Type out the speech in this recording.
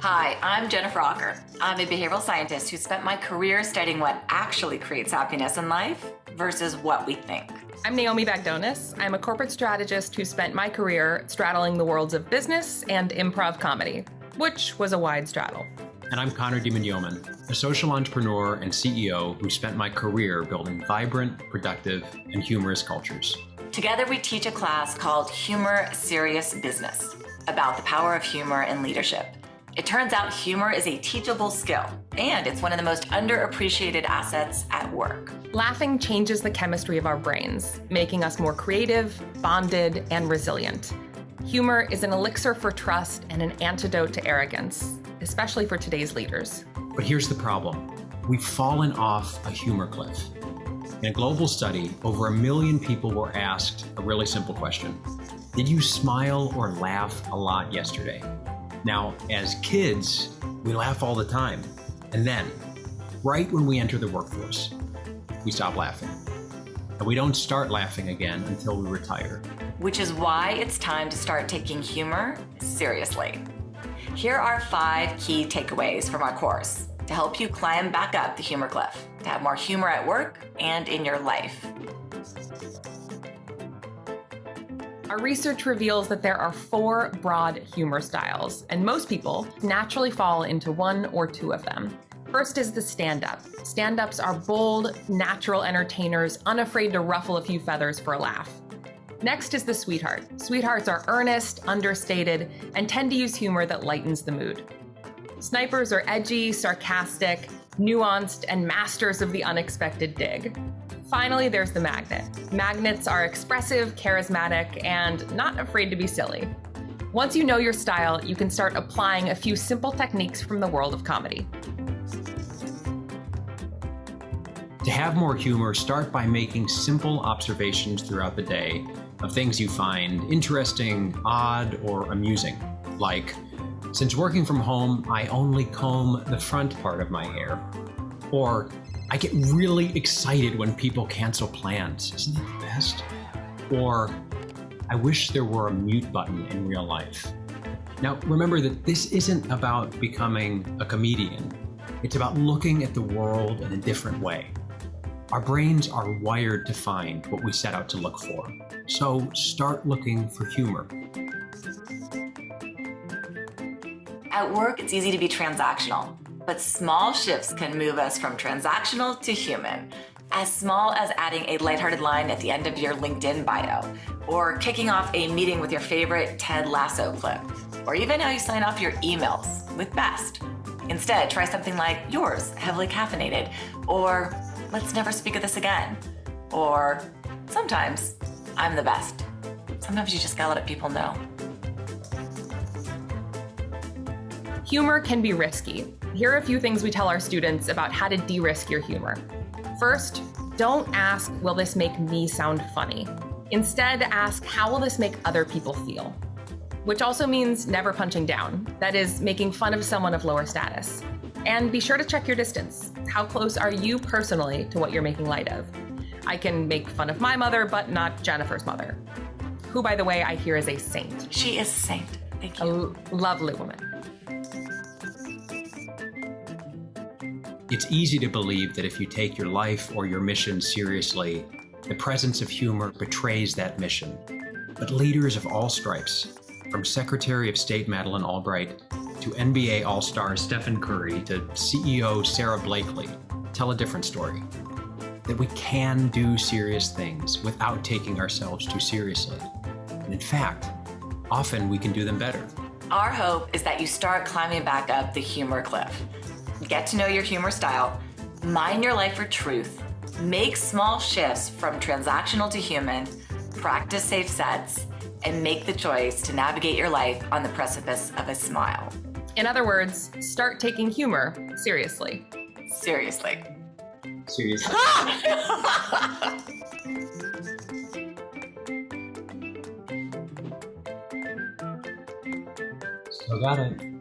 Hi, I'm Jennifer Aaker. I'm a behavioral scientist who spent my career studying what actually creates happiness in life versus what we think. I'm Naomi Bagdonas. I'm a corporate strategist who spent my career straddling the worlds of business and improv comedy, which was a wide straddle. And I'm Diemand-Yauman, a social entrepreneur and CEO who spent my career building vibrant, productive, and humorous cultures. Together, we teach a class called Humor Serious Business about the power of humor in leadership. It turns out humor is a teachable skill, and it's one of the most underappreciated assets at work. Laughing changes the chemistry of our brains, making us more creative, bonded, and resilient. Humor is an elixir for trust and an antidote to arrogance, especially for today's leaders. But here's the problem. We've fallen off a humor cliff. In a global study, over 1 million people were asked a really simple question. Did you smile or laugh a lot yesterday? Now, as kids, we laugh all the time. And then, right when we enter the workforce, we stop laughing. And we don't start laughing again until we retire. Which is why it's time to start taking humor seriously. Here are 5 key takeaways from our course to help you climb back up the humor cliff, to have more humor at work and in your life. Our research reveals that there are 4 broad humor styles, and most people naturally fall into 1 or 2 of them. First is the stand-up. Stand-ups are bold, natural entertainers, unafraid to ruffle a few feathers for a laugh. Next is the sweetheart. Sweethearts are earnest, understated, and tend to use humor that lightens the mood. Snipers are edgy, sarcastic, nuanced, and masters of the unexpected dig. Finally, there's the magnet. Magnets are expressive, charismatic, and not afraid to be silly. Once you know your style, you can start applying a few simple techniques from the world of comedy. To have more humor, start by making simple observations throughout the day of things you find interesting, odd, or amusing. Like, since working from home, I only comb the front part of my hair. Or, I get really excited when people cancel plans. Isn't that the best? Or, I wish there were a mute button in real life. Now, remember that this isn't about becoming a comedian. It's about looking at the world in a different way. Our brains are wired to find what we set out to look for. So start looking for humor. At work, it's easy to be transactional, but small shifts can move us from transactional to human. As small as adding a lighthearted line at the end of your LinkedIn bio, or kicking off a meeting with your favorite Ted Lasso clip, or even how you sign off your emails with Best. Instead, try something like yours, heavily caffeinated, or let's never speak of this again, or sometimes I'm the best. Sometimes you just gotta let people know. Humor can be risky. Here are a few things we tell our students about how to de-risk your humor. First, don't ask, will this make me sound funny? Instead, ask, how will this make other people feel? Which also means never punching down. That is, making fun of someone of lower status. And be sure to check your distance. How close are you personally to what you're making light of? I can make fun of my mother, but not Jennifer's mother, who, by the way, I hear is a saint. She is a saint. Thank you. A lovely woman. It's easy to believe that if you take your life or your mission seriously, the presence of humor betrays that mission. But leaders of all stripes, from Secretary of State Madeleine Albright to NBA All-Star Stephen Curry to CEO Sarah Blakely, tell a different story. That we can do serious things without taking ourselves too seriously. And in fact, often we can do them better. Our hope is that you start climbing back up the humor cliff. Get to know your humor style, mine your life for truth, make small shifts from transactional to human, practice safe sets, and make the choice to navigate your life on the precipice of a smile. In other words, start taking humor seriously. Seriously. Seriously. Still got it.